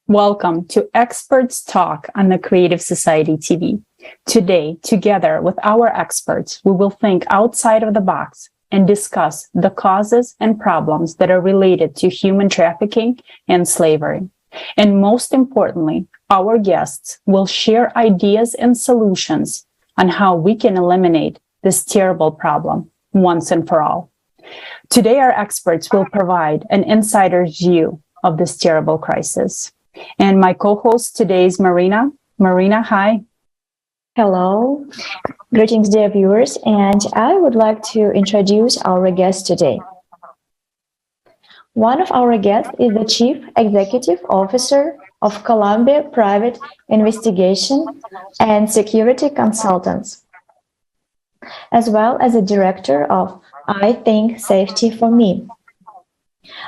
Welcome to Experts Talk on the Creative Society TV. Today, together with our experts, we will think outside of the box and discuss the causes and problems that are related to human trafficking and slavery. And most importantly, our guests will share ideas and solutions on how we can eliminate this terrible problem once and for all. Today, our experts will provide an insider's view of this terrible crisis. And my co-host today is Marina. Marina, hi. Hello. Greetings, dear viewers. And I would like to introduce our guest today. One of our guests is the Chief Executive Officer of Columbia Private Investigation and Security Consultants, as well as a Director of I Think Safety for Me.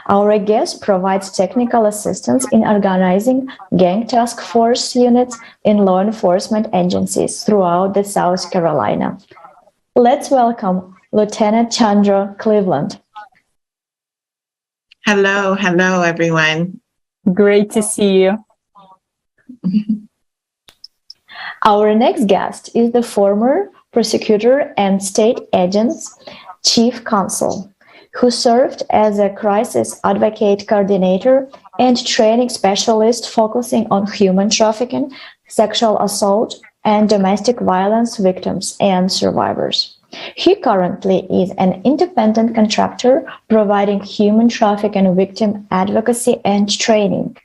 Our guest provides technical assistance in organizing gang task force units in law enforcement agencies throughout the South Carolina. Let's welcome Lieutenant Chandra Cleveland. Hello, everyone. Great to see you. Our next guest is the former Prosecutor and State Agent's Chief Counsel, who served as a crisis advocate coordinator and training specialist focusing on human trafficking, sexual assault, and domestic violence victims and survivors. He currently is an independent contractor providing human trafficking victim advocacy and training.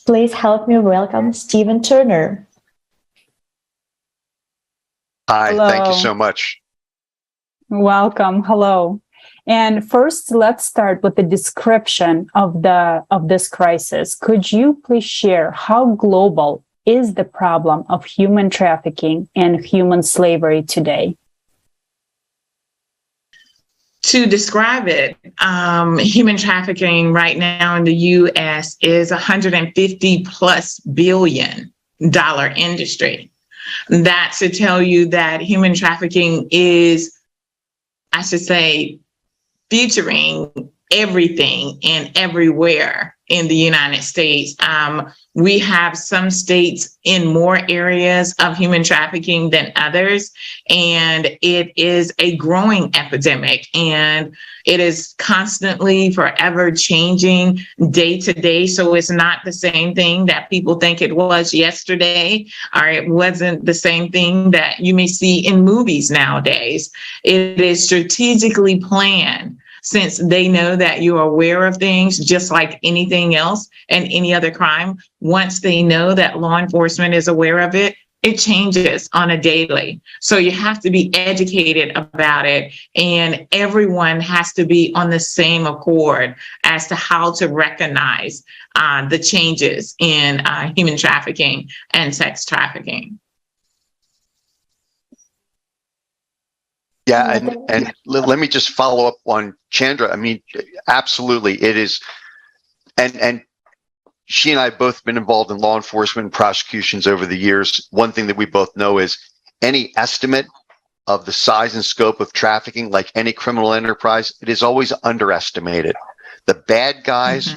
Please help me welcome Stephen Turner. Hi, Hello. Thank you so much. Welcome. Hello. And first, let's start with the description of this crisis. Could you please share how global is the problem of human trafficking and human slavery today? To describe it, human trafficking right now in the U.S. is $150+ billion industry. That should tell you that human trafficking is, I should say, featuring everything and everywhere in the United States. We have some states in more areas of human trafficking than others, and it is a growing epidemic, and it is constantly, forever changing day to day. So it's not the same thing that people think it was yesterday, or it wasn't the same thing that you may see in movies nowadays. It is strategically planned, since they know that you're aware of things just like anything else and any other crime. Once they know that law enforcement is aware of it, it changes on a daily. So you have to be educated about it, and everyone has to be on the same accord as to how to recognize the changes in human trafficking and sex trafficking. Yeah, and let me just follow up on Chandra. I mean, absolutely, it is, and she and I have both been involved in law enforcement and prosecutions over the years. One thing that we both know is any estimate of the size and scope of trafficking, like any criminal enterprise, it is always underestimated. The bad guys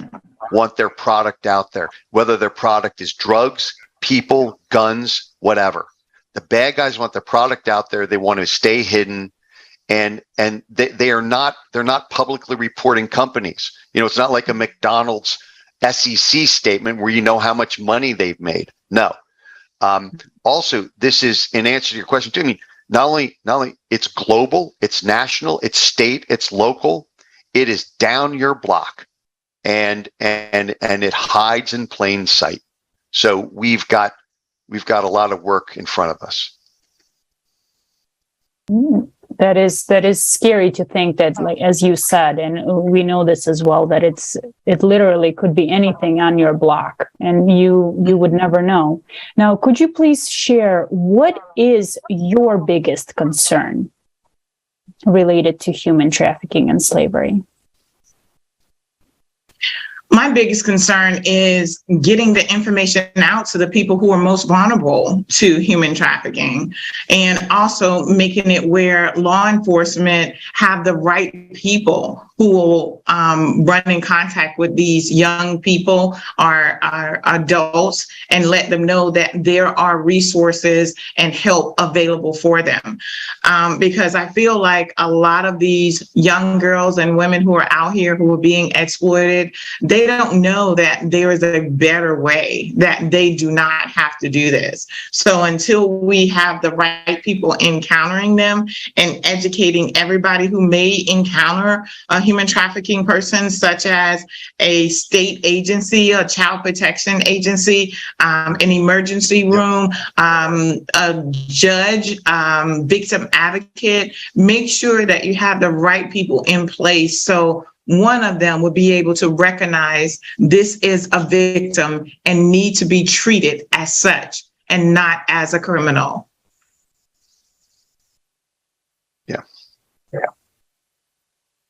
want their product out there, whether their product is drugs, people, guns, whatever. The bad guys want their product out there. They want to stay hidden. And they're not publicly reporting companies. You know, it's not like a McDonald's SEC statement where you know how much money they've made. No. Also, this is in answer to your question too. I mean, not only it's global, it's national, it's state, it's local. It is down your block, and it hides in plain sight. So we've got a lot of work in front of us. That is scary to think that, like, as you said, and we know this as well, that it literally could be anything on your block, and you would never know. Now, could you please share what is your biggest concern related to human trafficking and slavery? My biggest concern is getting the information out to the people who are most vulnerable to human trafficking, and also making it where law enforcement have the right people who will run in contact with these young people or adults and let them know that there are resources and help available for them. Because I feel like a lot of these young girls and women who are out here who are being exploited, they don't know that there is a better way, that they do not have to do this. So until we have the right people encountering them and educating everybody who may encounter a human trafficking person, such as a state agency, a child protection agency, an emergency room, a judge, victim advocate, make sure that you have the right people in place. So one of them would be able to recognize this is a victim and need to be treated as such and not as a criminal.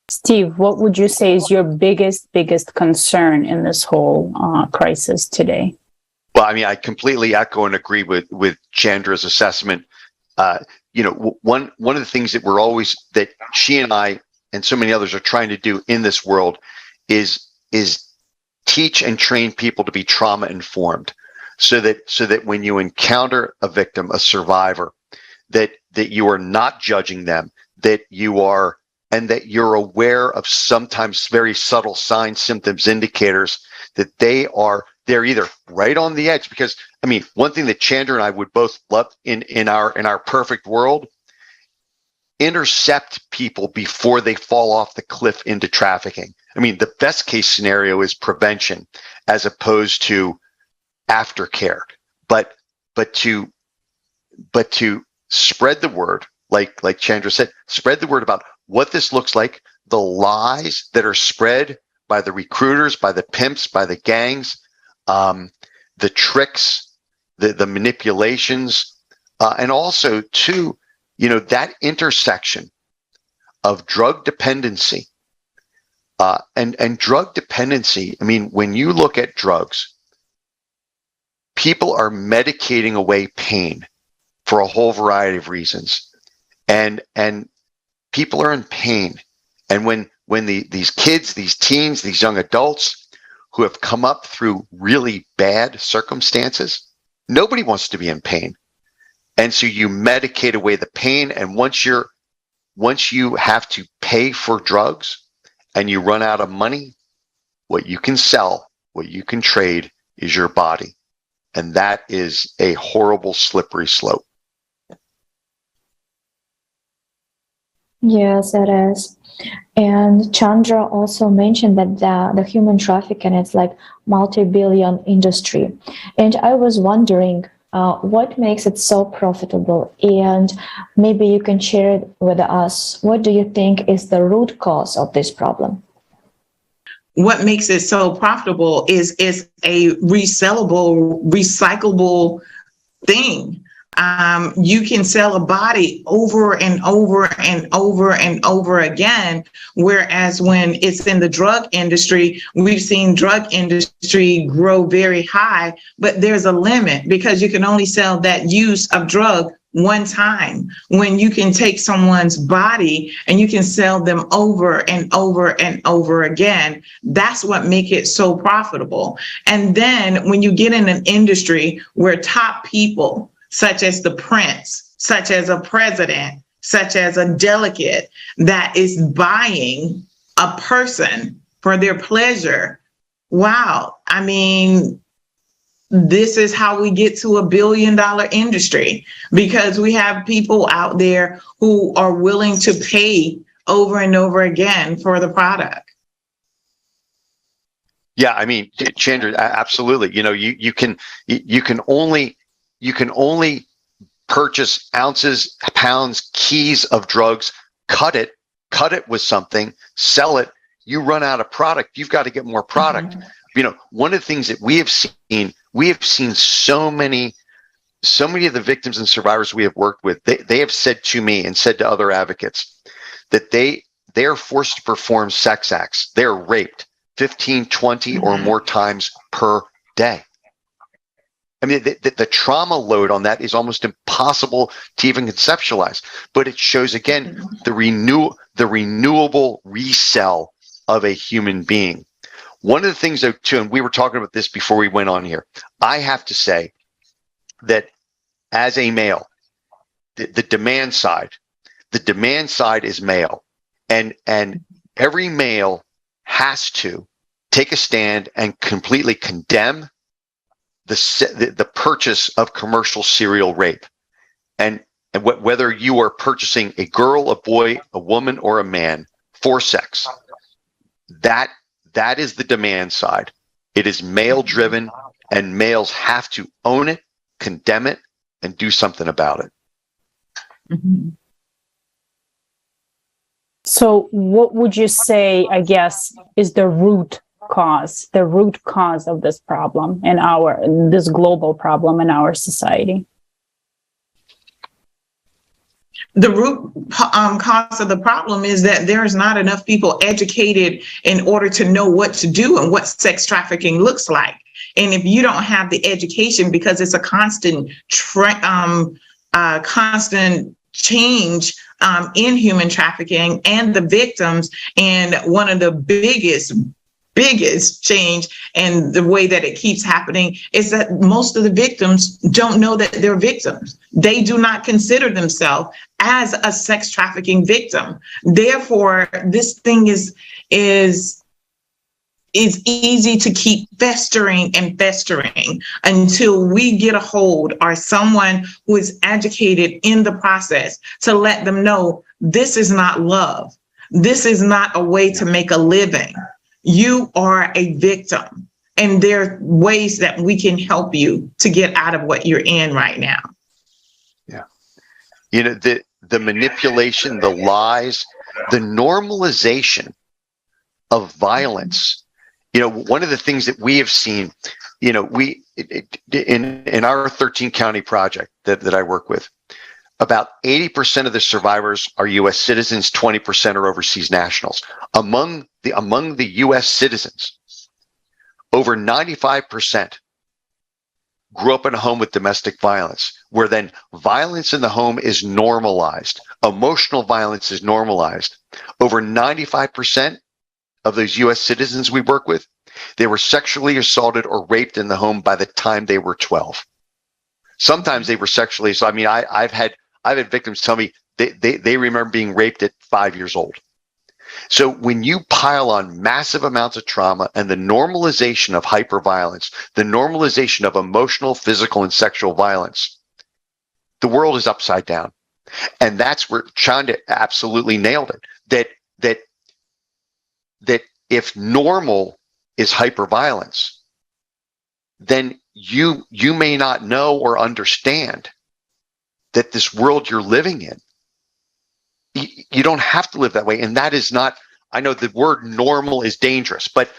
Steve, what would you say is your biggest concern in this whole crisis today? Well, I mean, I completely echo and agree with Chandra's assessment. One of the things that she and I and so many others are trying to do in this world is teach and train people to be trauma informed, so that when you encounter a victim, a survivor, that you are not judging them, that you're aware of sometimes very subtle signs, symptoms, indicators that they're either right on the edge. Because I mean, one thing that Chandra and I would both love in our perfect world, intercept people before they fall off the cliff into trafficking. I mean, the best case scenario is prevention as opposed to aftercare. But to spread the word, like Chandra said, spread the word about what this looks like, the lies that are spread by the recruiters, by the pimps, by the gangs, the tricks, the manipulations, and also too, that intersection of drug dependency and drug dependency. I mean, when you look at drugs, people are medicating away pain for a whole variety of reasons, and people are in pain. And when these kids, these teens, these young adults who have come up through really bad circumstances, nobody wants to be in pain. And so you medicate away the pain. And once you have to pay for drugs and you run out of money, what you can sell, what you can trade is your body. And that is a horrible, slippery slope. Yes, it is. And Chandra also mentioned that the human trafficking is like multi-billion industry. And I was wondering what makes it so profitable? And maybe you can share it with us. What do you think is the root cause of this problem? What makes it so profitable is it's a resellable, recyclable thing. You can sell a body over and over and over and over again. Whereas when it's in the drug industry, we've seen drug industry grow very high, but there's a limit because you can only sell that use of drug one time. When you can take someone's body and you can sell them over and over and over again, that's what makes it so profitable. And then when you get in an industry where top people, such as the prince, such as a president, such as a delegate that is buying a person for their pleasure. Wow. I mean, this is how we get to $1 billion industry, because we have people out there who are willing to pay over and over again for the product. Yeah, I mean, Chandra, absolutely. You can only purchase ounces, pounds, keys of drugs, cut it with something, sell it. You run out of product. You've got to get more product. Mm-hmm. One of the things that we have seen so many of the victims and survivors we have worked with, they have said to me and said to other advocates that they are forced to perform sex acts. They're raped 15, 20 or more times per day. I mean, the trauma load on that is almost impossible to even conceptualize. But it shows, again, the renewable resell of a human being. One of the things that, too, and we were talking about this before we went on here, I have to say that as a male, the demand side is male, and every male has to take a stand and completely condemn the purchase of commercial serial rape, and whether you are purchasing a girl, a boy, a woman, or a man for sex, that is the demand side. It is male driven, and males have to own it, condemn it, and do something about it. Mm-hmm. So what would you say, I guess, is the root cause of this problem this global problem in our society? The root cause of the problem is that there's not enough people educated in order to know what to do and what sex trafficking looks like. And if you don't have the education, because it's a constant change in human trafficking and the victims, and one of the biggest change and the way that it keeps happening is that most of the victims don't know that they're victims. They do not consider themselves as a sex trafficking victim. Therefore, this thing is easy to keep festering until we get a hold, or someone who is educated in the process, to let them know this is not love. This is not a way to make a living. You are a victim, and there are ways that we can help you to get out of what you're in right now. Yeah. You know, the manipulation, the lies, the normalization of violence. You know, one of the things that we have seen, you know, in our 13 county project that I work with, about 80% of the survivors are U.S. citizens, 20% are overseas nationals. Among the U.S. citizens, over 95% grew up in a home with domestic violence, where then violence in the home is normalized. Emotional violence is normalized. Over 95% of those U.S. citizens we work with, they were sexually assaulted or raped in the home by the time they were 12. Sometimes they were sexually. So I mean, I've had victims tell me they remember being raped at 5 years old. So when you pile on massive amounts of trauma and the normalization of hyperviolence, the normalization of emotional, physical, and sexual violence, the world is upside down. And that's where Chanda absolutely nailed it. That if normal is hyperviolence, then you may not know or understand that this world you're living in, you don't have to live that way. And that is not, I know the word normal is dangerous, but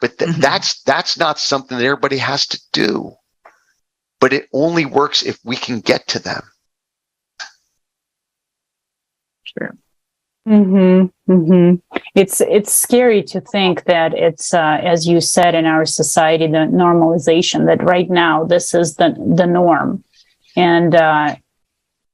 Mm-hmm. that's not something that everybody has to do. But it only works if we can get to them. Sure. Mm-hmm. Mm-hmm. It's scary to think that it's as you said, in our society, the normalization, that right now this is the norm. And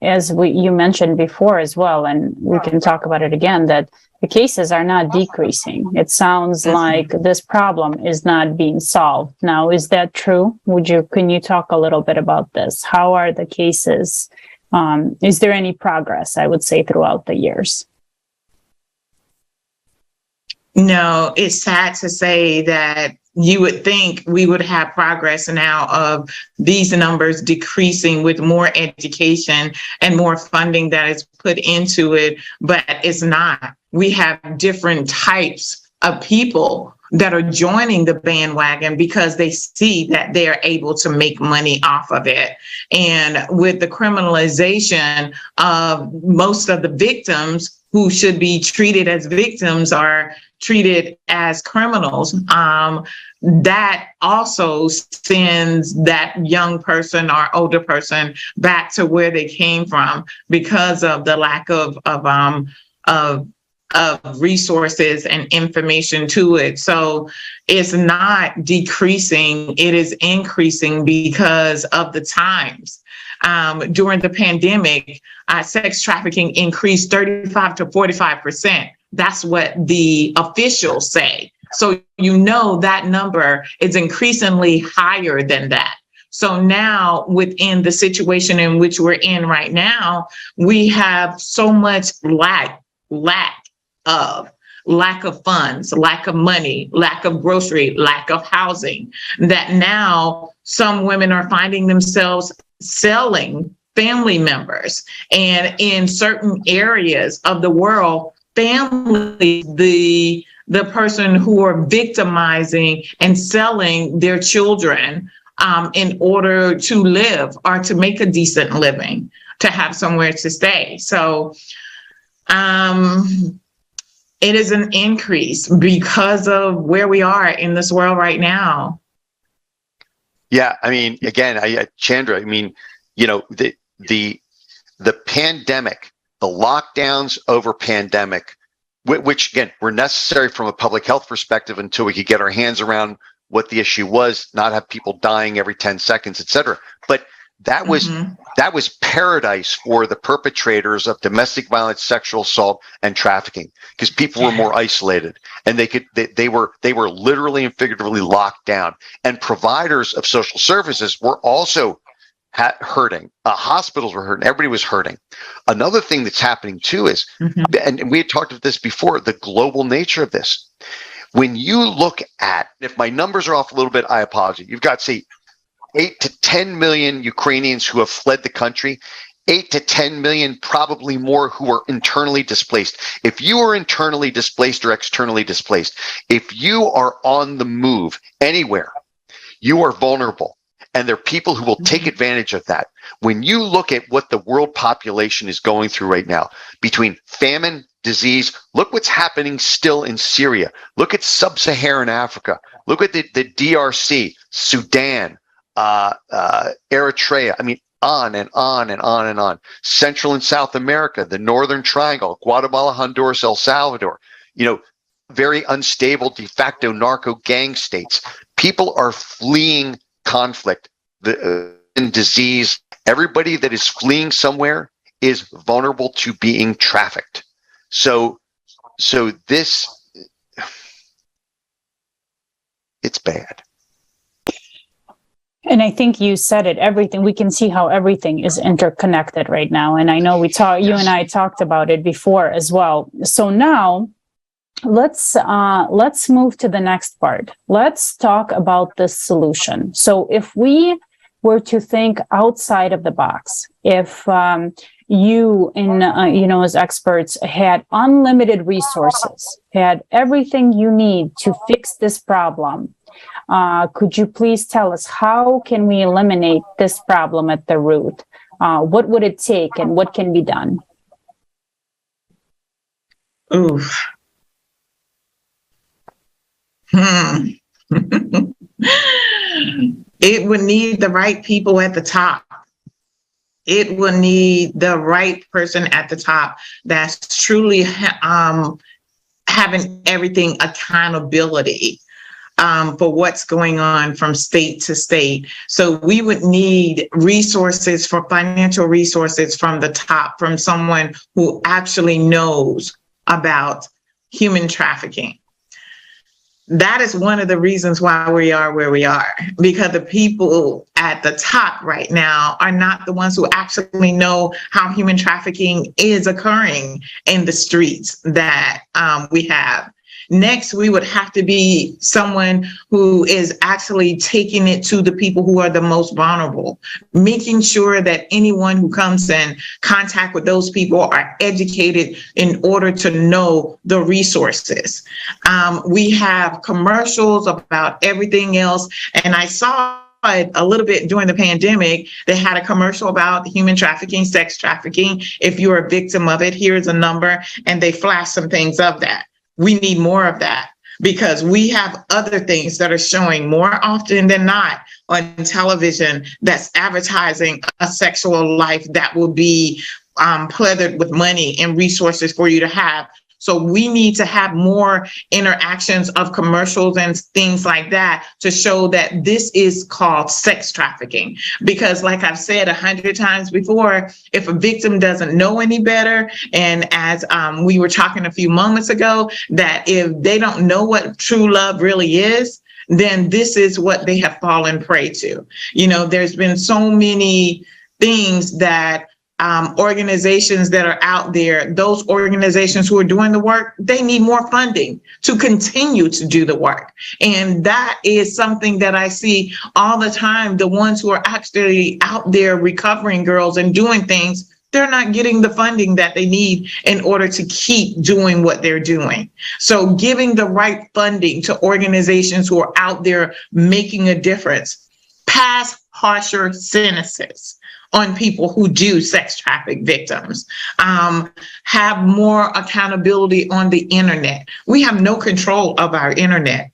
as you mentioned before as well, and we can talk about it again, that the cases are not decreasing. It sounds like this problem is not being solved. Now, is that true? Can you talk a little bit about this? How are the cases? Is there any progress, I would say, throughout the years? No, it's sad to say that you would think we would have progress now of these numbers decreasing with more education and more funding that is put into it, but it's not. We have different types of people that are joining the bandwagon because they see that they're able to make money off of it. And with the criminalization of most of the victims who should be treated as victims are treated as criminals, that also sends that young person or older person back to where they came from because of the lack of resources and information to it. So it's not decreasing, it is increasing because of the times. During the pandemic, sex trafficking increased 35 to 45%. That's what the officials say. So you know that number is increasingly higher than that. So now within the situation in which we're in right now, we have so much lack of funds, lack of money, lack of grocery, lack of housing, that now some women are finding themselves selling family members. And in certain areas of the world, family, the person who are victimizing and selling their children in order to live or to make a decent living, to have somewhere to stay. So it is an increase because of where we are in this world right now. Yeah, I mean, again, Chandra, I mean, you know, the pandemic, the lockdowns over pandemic, which again were necessary from a public health perspective until we could get our hands around what the issue was, not have people dying every 10 seconds, et cetera. But that was paradise for the perpetrators of domestic violence, sexual assault, and trafficking, because people were more isolated, and they were literally and figuratively locked down. And providers of social services were also hurting. Hospitals were hurting. Everybody was hurting. Another thing that's happening too is, and we had talked about this before, the global nature of this. When you look at, if my numbers are off a little bit, I apologize. You've got, say, 8 to 10 million Ukrainians who have fled the country, 8 to 10 million, probably more, who are internally displaced. If you are internally displaced or externally displaced, if you are on the move anywhere, you are vulnerable. And there are people who will take advantage of that. When you look at what the world population is going through right now, between famine, disease, look what's happening still in Syria. Look at sub-Saharan Africa. Look at the DRC, Sudan, Eritrea. I mean, on and on and on and on. Central and South America, the Northern Triangle, Guatemala, Honduras, El Salvador. You know, very unstable de facto narco gang states. People are fleeing conflict, and disease. Everybody that is fleeing somewhere is vulnerable to being trafficked. So this, it's bad. And I think you said it, everything. We can see how everything is interconnected right now. And I know you and I talked about it before as well. So now let's move to the next part. Let's talk about the solution. So if we were to think outside of the box, if you as experts had unlimited resources, had everything you need to fix this problem, could you please tell us, how can we eliminate this problem at the root? What would it take and what can be done? Oof. It would need the right people at the top. It will need the right person at the top that's truly having everything accountability for what's going on from state to state. So we would need resources, for financial resources from the top, from someone who actually knows about human trafficking. That is one of the reasons why we are where we are, because the people at the top right now are not the ones who actually know how human trafficking is occurring in the streets that we have. Next, we would have to be someone who is actually taking it to the people who are the most vulnerable, making sure that anyone who comes in contact with those people are educated in order to know the resources. We have commercials about everything else, and I saw it a little bit during the pandemic. They had a commercial about human trafficking, sex trafficking. If you're a victim of it, here's a number, and they flash some things of that. We need more of that, because we have other things that are showing more often than not on television that's advertising a sexual life that will be pleathered with money and resources for you to have. So we need to have more interactions of commercials and things like that to show that this is called sex trafficking. Because like I've said 100 times before, if a victim doesn't know any better, and as we were talking a few moments ago, that if they don't know what true love really is, then this is what they have fallen prey to. You know, there's been so many things that organizations that are out there, those organizations who are doing the work, they need more funding to continue to do the work. And that is something that I see all the time. The ones who are actually out there recovering girls and doing things, they're not getting the funding that they need in order to keep doing what they're doing. So giving the right funding to organizations who are out there making a difference, pass harsher sentences on people who do sex traffic victims, have more accountability on the internet. We have no control of our internet.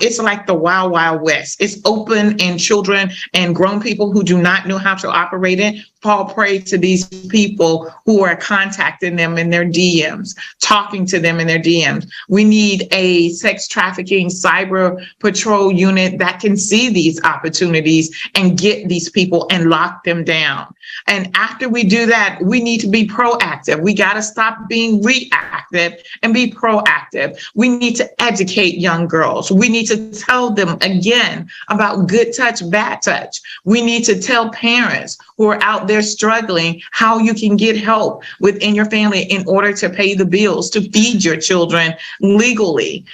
It's like the wild, wild west. It's open, and children and grown people who do not know how to operate it fall prey to these people who are contacting them in their DMs, talking to them in their DMs. We need a sex trafficking cyber patrol unit that can see these opportunities and get these people and lock them down. And after we do that, we need to be proactive. We got to stop being reactive and be proactive. We need to educate young girls. We need to tell them again about good touch, bad touch. We need to tell parents who are out there struggling how you can get help within your family in order to pay the bills, to feed your children legally.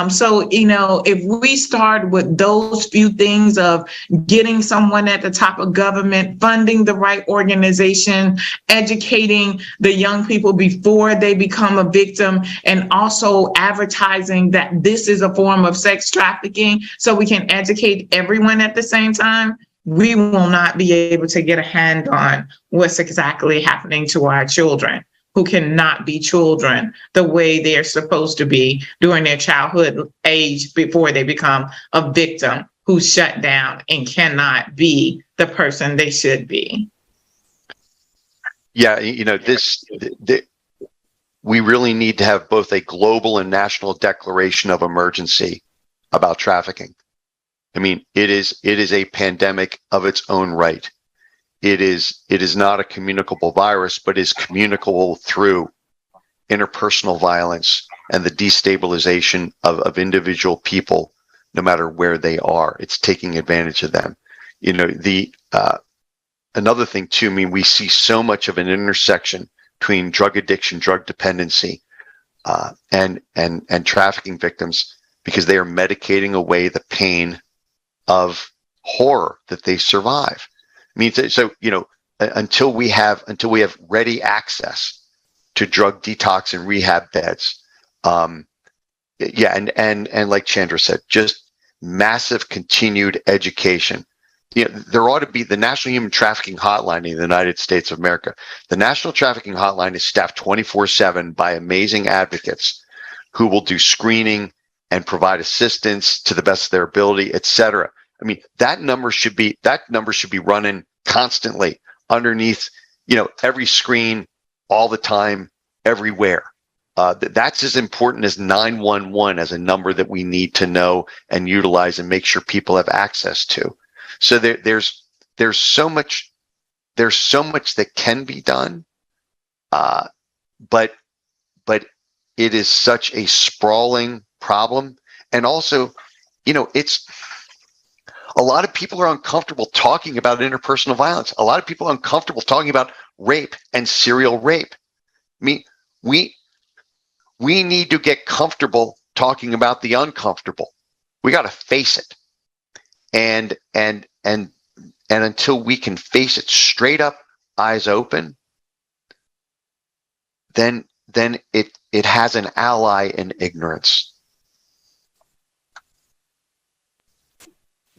So, you know, if we start with those few things of getting someone at the top of government, funding the right organization, educating the young people before they become a victim, and also advertising that this is a form of sex trafficking so we can educate everyone at the same time, we will not be able to get a hand on what's exactly happening to our children, who cannot be children the way they're supposed to be during their childhood age before they become a victim who's shut down and cannot be the person they should be. Yeah, you know, we really need to have both a global and national declaration of emergency about trafficking. I mean, it is a pandemic of its own right. It is not a communicable virus, but is communicable through interpersonal violence and the destabilization of individual people, no matter where they are. It's taking advantage of them. You know, another thing too, I mean, we see so much of an intersection between drug addiction, drug dependency, and trafficking victims, because they are medicating away the pain of horror that they survive. I mean, so, you know, until we have ready access to drug detox and rehab beds, yeah, and like Chandra said, just massive continued education. You know, there ought to be the National Human Trafficking Hotline in the United States of America. The National Trafficking Hotline is staffed 24/7 by amazing advocates who will do screening and provide assistance to the best of their ability, et cetera. I mean, that number should be running constantly underneath, you know, every screen, all the time, everywhere. That's as important as 911 as a number that we need to know and utilize and make sure people have access to. So there's so much that can be done, but it is such a sprawling problem. And also, you know, it's a lot of people are uncomfortable talking about interpersonal violence. A lot of people are uncomfortable talking about rape and serial rape. I mean, we need to get comfortable talking about the uncomfortable. We got to face it. And until we can face it straight up, eyes open, then it has an ally in ignorance.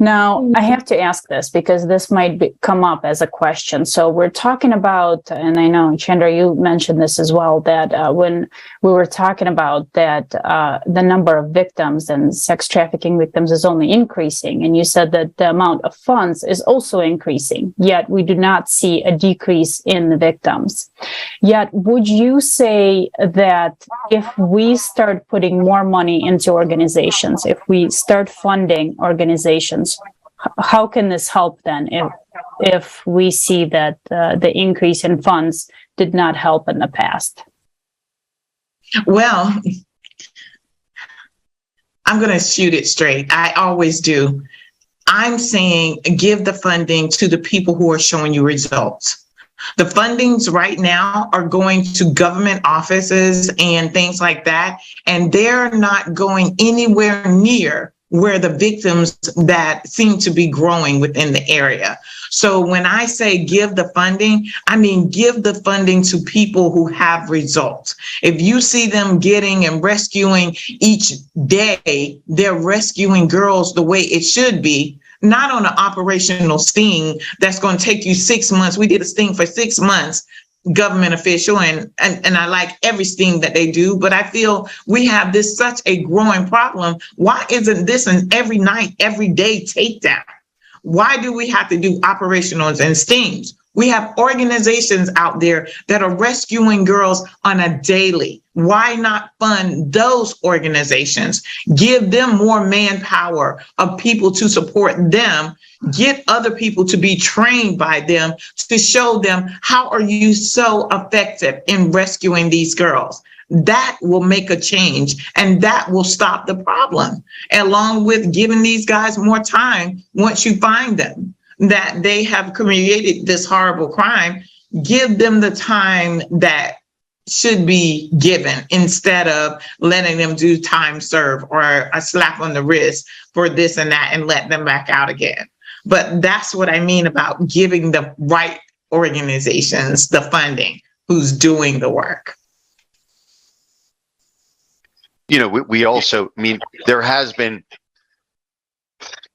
Now, I have to ask this because this might come up as a question. So we're talking about, and I know, Chandra, you mentioned this as well, that when we were talking about that the number of victims and sex trafficking victims is only increasing, and you said that the amount of funds is also increasing, yet we do not see a decrease in the victims. Yet, would you say that if we start putting more money into organizations, if we start funding organizations, how can this help then if we see that the increase in funds did not help in the past? Well, I'm going to shoot it straight. I always do. I'm saying give the funding to the people who are showing you results. The fundings right now are going to government offices and things like that, and they're not going anywhere near where the victims that seem to be growing within the area. So when I say give the funding, I mean give the funding to people who have results. If you see them getting and rescuing each day, they're rescuing girls the way it should be, not on an operational sting that's going to take you 6 months. We did a sting for 6 months, government official, and I like every sting that they do, but I feel we have this such a growing problem. Why isn't this an every night, every day takedown? Why do we have to do operationals and stings? We have organizations out there that are rescuing girls on a daily. Why not fund those organizations? Give them more manpower of people to support them. Get other people to be trained by them to show them how are you so effective in rescuing these girls. That will make a change, and that will stop the problem, along with giving these guys more time once you find them, that they have created this horrible crime. Give them the time that should be given instead of letting them do time served or a slap on the wrist for this and that and let them back out again. But that's what I mean about giving the right organizations the funding who's doing the work. You know, we also, I mean, there has been,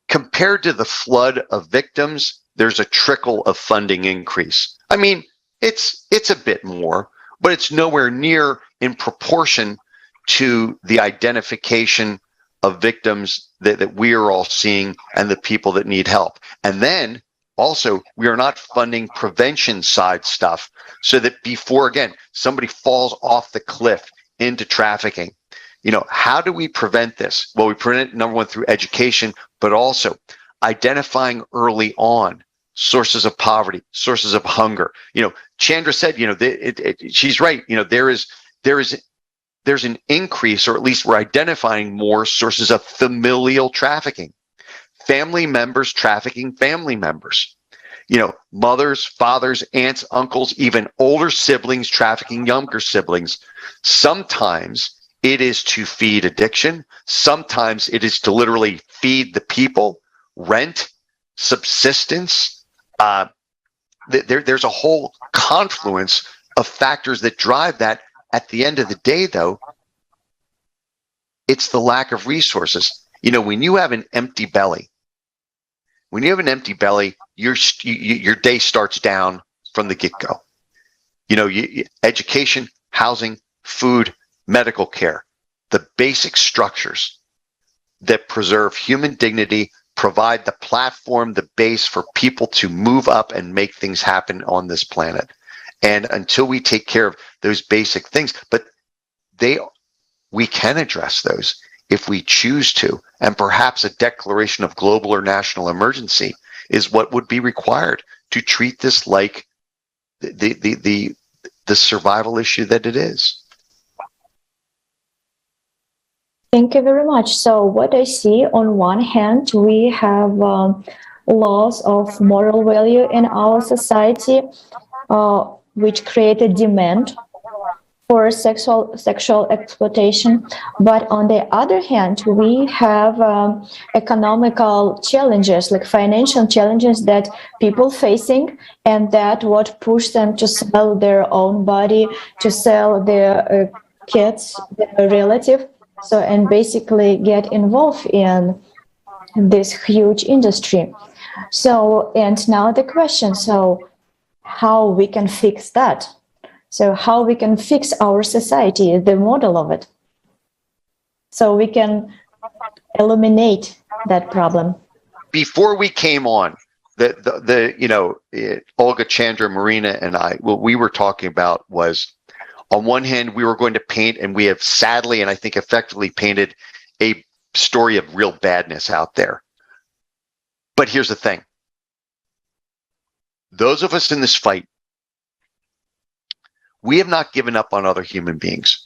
compared to the flood of victims, there's a trickle of funding increase. I mean, it's a bit more, but it's nowhere near in proportion to the identification of victims that we are all seeing and the people that need help. And then also, we are not funding prevention side stuff so that before, again, somebody falls off the cliff into trafficking. You know, how do we prevent this? Well, we prevent it, number one, through education, but also identifying early on sources of poverty, sources of hunger. You know, Chandra said, you know, she's right. You know, there's an increase, or at least we're identifying more sources of familial trafficking, family members trafficking family members. You know, mothers, fathers, aunts, uncles, even older siblings trafficking younger siblings. Sometimes it is to feed addiction. Sometimes it is to literally feed the people, rent, subsistence. There's a whole confluence of factors that drive that. At the end of the day, though, it's the lack of resources. You know, when you have an empty belly, your day starts down from the get-go. You know, education, housing, food, medical care, the basic structures that preserve human dignity, provide the platform, the base for people to move up and make things happen on this planet. And until we take care of those basic things, but we can address those if we choose to, and perhaps a declaration of global or national emergency is what would be required to treat this like the survival issue that it is. Thank you very much. So what I see, on one hand, we have laws of moral value in our society, which create a demand for sexual exploitation. But on the other hand, we have economical challenges, like financial challenges that people facing, and that what push them to sell their own body, to sell their kids, their relative. So, and basically get involved in this huge industry. So, and now the question, so how we can fix that? So how we can fix our society, the model of it, so we can eliminate that problem. Before we came on, Olga, Chandra, Marina, and I, what we were talking about was, on one hand, we were going to paint, and we have sadly, and I think effectively painted, a story of real badness out there. But here's the thing. Those of us in this fight, we have not given up on other human beings.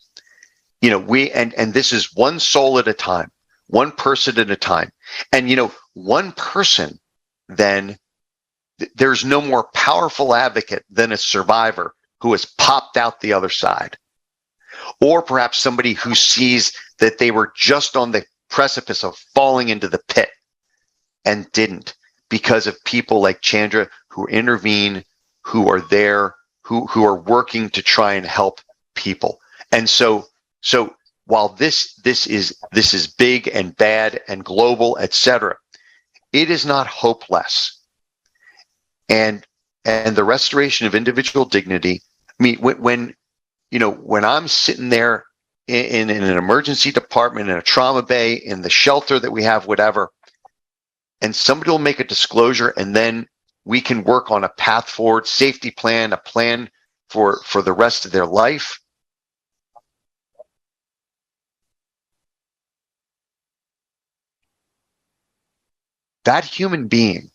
And this is one soul at a time, one person at a time. And, one person, then there's no more powerful advocate than a survivor who has popped out the other side. Or perhaps somebody who sees that they were just on the precipice of falling into the pit and didn't, because of people like Chandra who intervene, who are there, who are working to try and help people. And so while this is big and bad and global, etc., it is not hopeless. And the restoration of individual dignity. I mean, when I'm sitting there in an emergency department, in a trauma bay, in the shelter that we have, whatever, and somebody will make a disclosure, and then we can work on a path forward, safety plan, a plan for the rest of their life. That human being,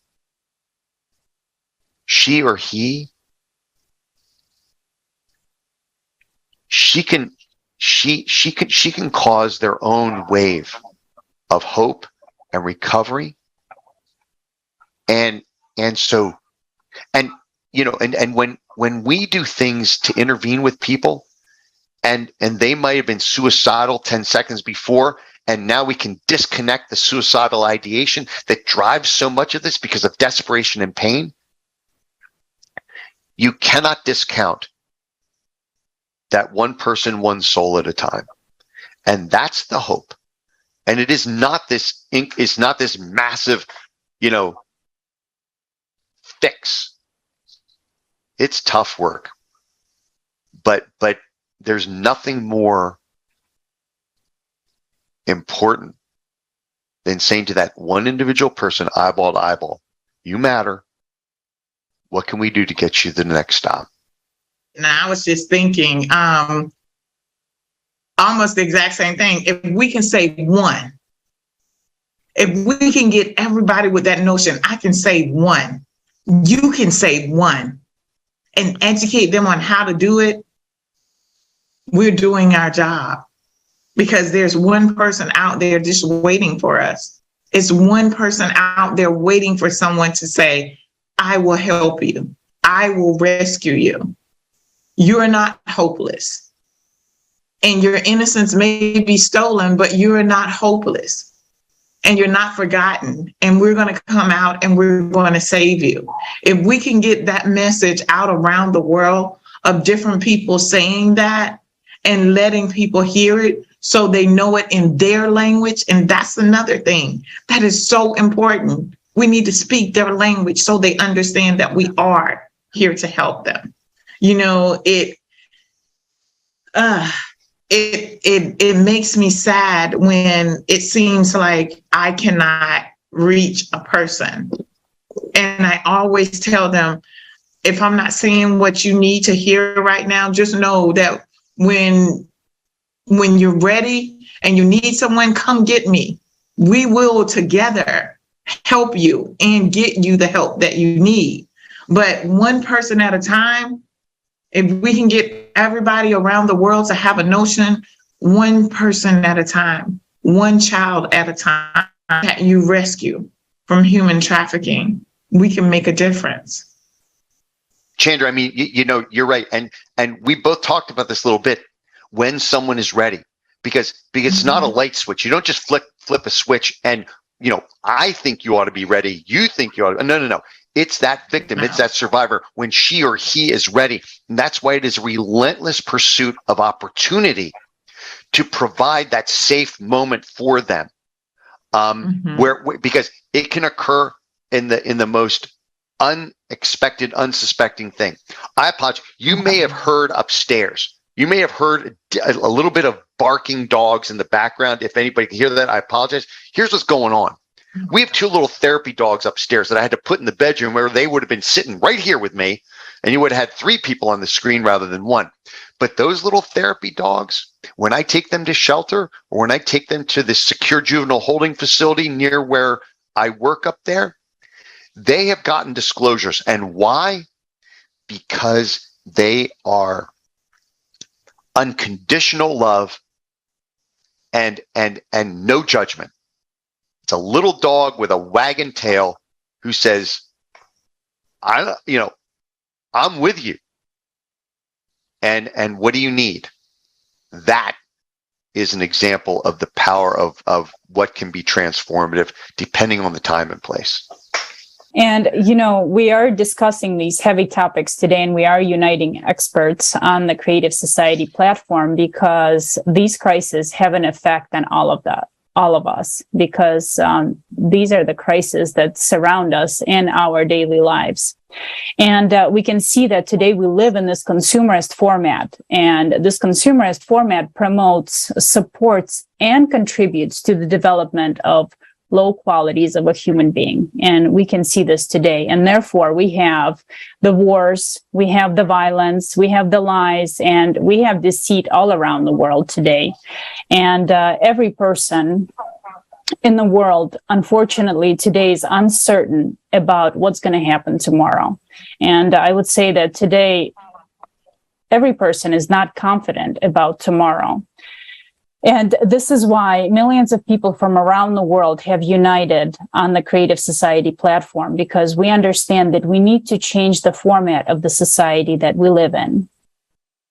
she or he, she can cause their own wave of hope and recovery. And when we do things to intervene with people, and they might have been suicidal 10 seconds before, and now we can disconnect the suicidal ideation that drives so much of this because of desperation and pain. You cannot discount that one person, one soul at a time. And that's the hope. And it is not this massive, fix. It's tough work. But there's nothing more important than saying to that one individual person, eyeball to eyeball, you matter. What can we do to get you to the next stop? Now, I was just thinking, almost the exact same thing. If we can say one, if we can get everybody with that notion, I can say one, you can say one, and educate them on how to do it, we're doing our job. Because there's one person out there just waiting for us. It's one person out there waiting for someone to say, I will help you. I will rescue you. You're not hopeless. And your innocence may be stolen, but you're not hopeless. And you're not forgotten. And we're going to come out and we're going to save you. If we can get that message out around the world of different people saying that and letting people hear it, so they know it in their language. And that's another thing that is so important. We need to speak their language so they understand that we are here to help them. It makes me sad when it seems like I cannot reach a person. And I always tell them, if I'm not saying what you need to hear right now, just know that when you're ready and you need someone, come get me. We will together help you and get you the help that you need. But one person at a time, if we can get everybody around the world to have a notion, one person at a time, one child at a time that you rescue from human trafficking, we can make a difference. Chandra, I mean, you're right. And we both talked about this a little bit. When someone is ready, because it's not a light switch. You don't just flip a switch and, I think you ought to be ready. You think you ought to. No. It's that victim. It's that survivor when she or he is ready. And that's why it is a relentless pursuit of opportunity to provide that safe moment for them. because it can occur in the most unexpected, unsuspecting thing. I apologize. You may have heard upstairs. You may have heard a little bit of barking dogs in the background. If anybody can hear that, I apologize. Here's what's going on. We have 2 little therapy dogs upstairs that I had to put in the bedroom where they would have been sitting right here with me, and you would have had 3 people on the screen rather than 1. But those little therapy dogs, when I take them to shelter or when I take them to the secure juvenile holding facility near where I work up there, they have gotten disclosures. And why? Because they are unconditional love and no judgment. It's a little dog with a wagging tail who says, I'm with you. And what do you need? That is an example of the power of what can be transformative depending on the time and place. And, we are discussing these heavy topics today, and we are uniting experts on the Creative Society platform because these crises have an effect on all of us, because these are the crises that surround us in our daily lives. And we can see that today we live in this consumerist format, and this consumerist format promotes, supports, and contributes to the development of low qualities of a human being. And we can see this today. And therefore, we have the wars, we have the violence, we have the lies, and we have deceit all around the world today. And every person in the world, unfortunately, today is uncertain about what's going to happen tomorrow. And I would say that today, every person is not confident about tomorrow. And this is why millions of people from around the world have united on the Creative Society platform, because we understand that we need to change the format of the society that we live in.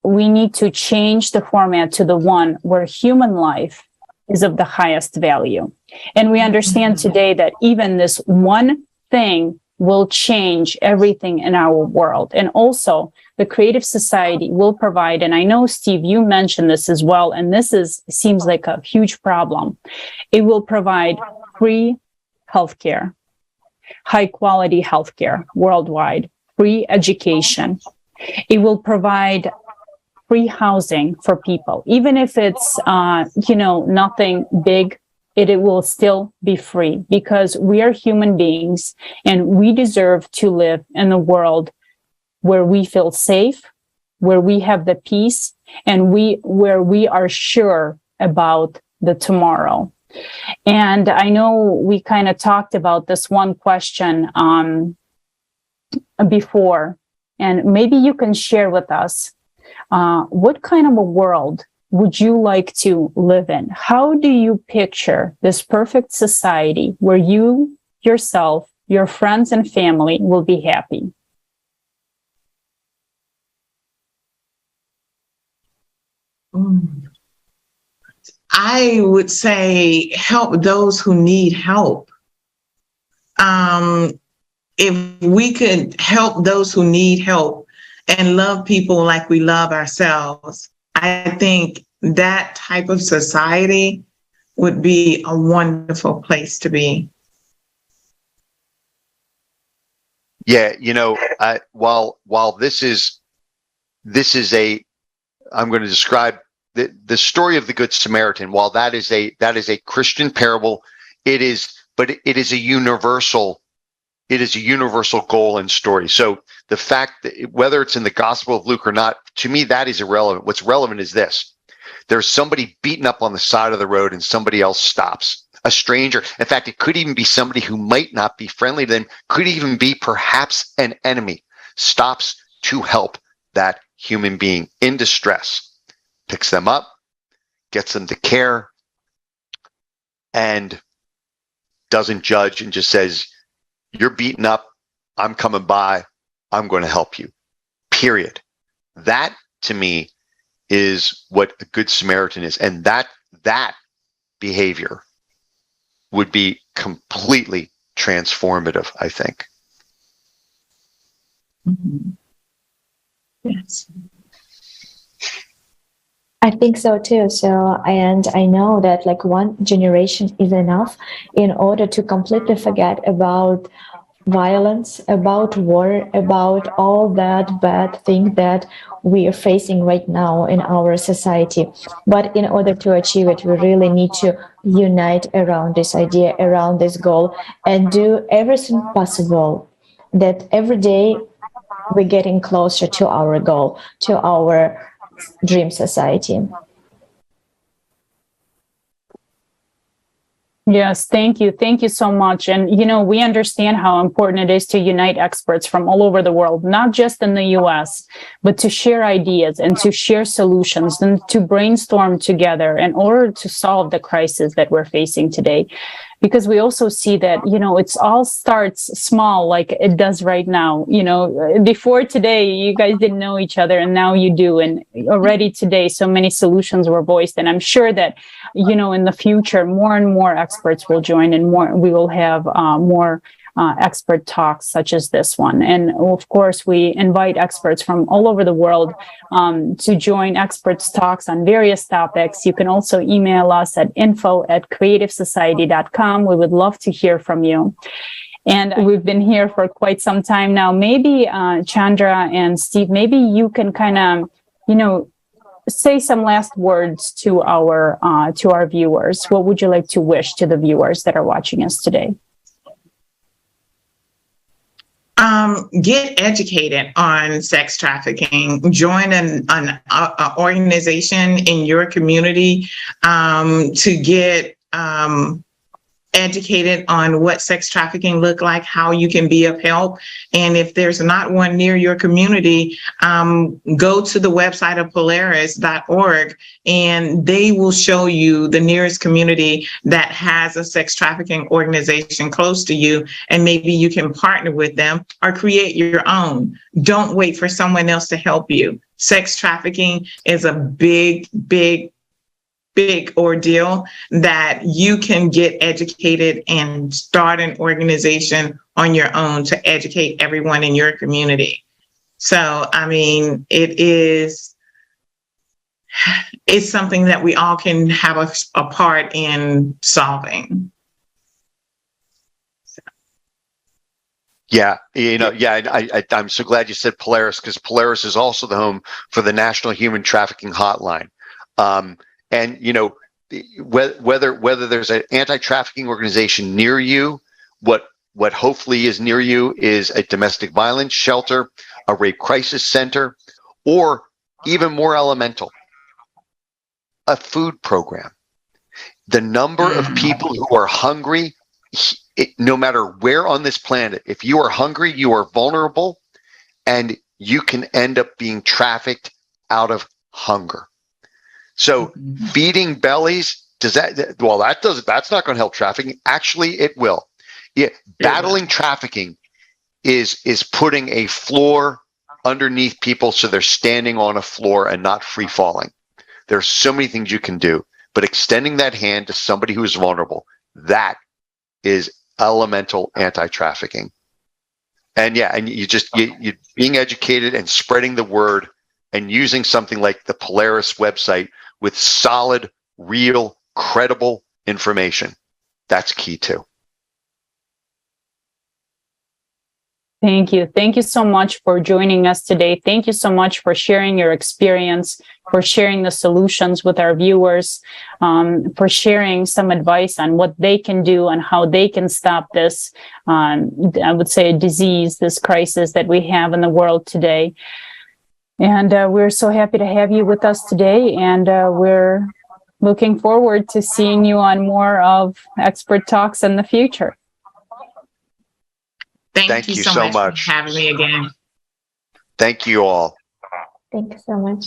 We need to change the format to the one where human life is of the highest value. And we understand today that even this one thing will change everything in our world. And also, the Creative Society will provide, and I know, Steve, you mentioned this as well, and this seems like a huge problem. It will provide free healthcare, high-quality healthcare worldwide, free education. It will provide free housing for people, even if it's, nothing big. It will still be free, because we are human beings and we deserve to live in a world where we feel safe, where we have the peace, and where we are sure about the tomorrow. And I know we kind of talked about this one question before, and maybe you can share with us what kind of a world would you like to live in? How do you picture this perfect society where you, yourself, your friends and family will be happy? I would say help those who need help. If we could help those who need help and love people like we love ourselves, I think that type of society would be a wonderful place to be. Yeah, while this is I'm going to describe the story of the Good Samaritan. While that is a Christian parable, it is a universal goal and story. So the fact that whether it's in the Gospel of Luke or not, to me, that is irrelevant. What's relevant is this: there's somebody beaten up on the side of the road and somebody else stops. A stranger. In fact, it could even be somebody who might not be friendly to them, could even be perhaps an enemy, stops to help that human being in distress, picks them up, gets them to care, and doesn't judge and just says, "You're beaten up. I'm coming by. I'm going to help you." Period. That, to me, is what a Good Samaritan is. And that behavior would be completely transformative, I think. Mm-hmm. Yes. I think so too. So, and I know that like one generation is enough in order to completely forget about violence, about war, about all that bad thing that we are facing right now in our society. But in order to achieve it, we really need to unite around this idea, around this goal, and do everything possible that every day we're getting closer to our goal, to our dream society. Yes, thank you. Thank you so much. And, we understand how important it is to unite experts from all over the world, not just in the US, but to share ideas and to share solutions and to brainstorm together in order to solve the crisis that we're facing today. Because we also see that, it's all starts small, like it does right now. Before today, you guys didn't know each other, and now you do. And already today, so many solutions were voiced. And I'm sure that, in the future, more and more experts will join, and we will have more expert talks such as this one. And of course, we invite experts from all over the world to join experts talks on various topics. You can also email us at info@creativesociety.com. We would love to hear from you. And we've been here for quite some time now. Maybe Chandra and Steve, maybe you can kind of, say some last words to our viewers. What would you like to wish to the viewers that are watching us today? Get educated on sex trafficking. Join an organization in your community to get educated on what sex trafficking look like, how you can be of help. And if there's not one near your community, go to the website of polaris.org and they will show you the nearest community that has a sex trafficking organization close to you. And maybe you can partner with them or create your own. Don't wait for someone else to help you. Sex trafficking is a big ordeal that you can get educated and start an organization on your own to educate everyone in your community. So, it's something that we all can have a part in solving. Yeah, I'm so glad you said Polaris, because Polaris is also the home for the National Human Trafficking Hotline. And whether there's an anti-trafficking organization near you, what hopefully is near you is a domestic violence shelter, a rape crisis center, or even more elemental, a food program. The number of people who are hungry, no matter where on this planet, if you are hungry, you are vulnerable, and you can end up being trafficked out of hunger. So feeding bellies, that's not going to help trafficking. Actually, it will. Yeah, battling trafficking is putting a floor underneath people so they're standing on a floor and not free falling. There's so many things you can do, but extending that hand to somebody who is vulnerable, that is elemental anti-trafficking. And you being educated and spreading the word and using something like the Polaris website with solid, real, credible information. That's key too. Thank you. Thank you so much for joining us today. Thank you so much for sharing your experience, for sharing the solutions with our viewers, for sharing some advice on what they can do and how they can stop this, I would say, disease, this crisis that we have in the world today. And we're so happy to have you with us today. And we're looking forward to seeing you on more of Expert Talks in the future. Thank you so much for having me again. Thank you all. Thank you so much.